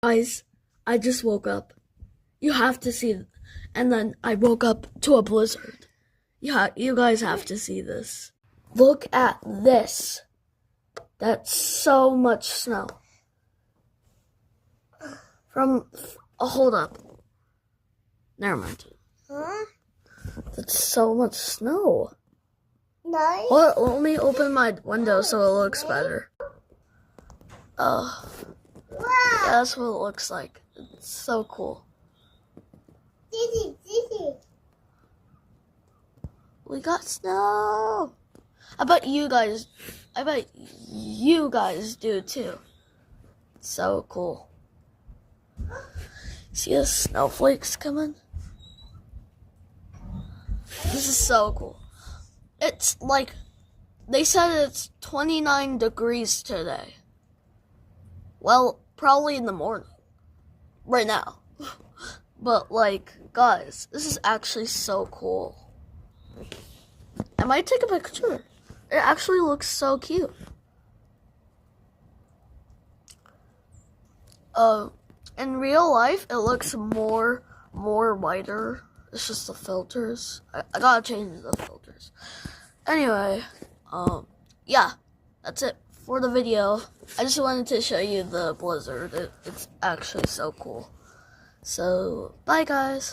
Guys, I just woke up. You have to see, and then I woke up to a blizzard. Yeah, you guys have to see this. Look at this. That's so much snow. Hold up. Never mind. Huh? That's so much snow. Nice. Let me open my window so it looks better. Oh, Wow. yeah, that's what it looks like. It's so cool. Dizzy. We got snow. I bet you guys do too. It's so cool. See the snowflakes coming? This is so cool. It's like, they said it's 29 degrees today. Well, probably in the morning. Right now. But like, guys, this is actually so cool. I might take a picture. It actually looks so cute. In real life, it looks more whiter. It's just the filters. I gotta change the filters. Anyway, yeah, that's it for the video. I just wanted to show you the blizzard. It's actually so cool. So, bye guys.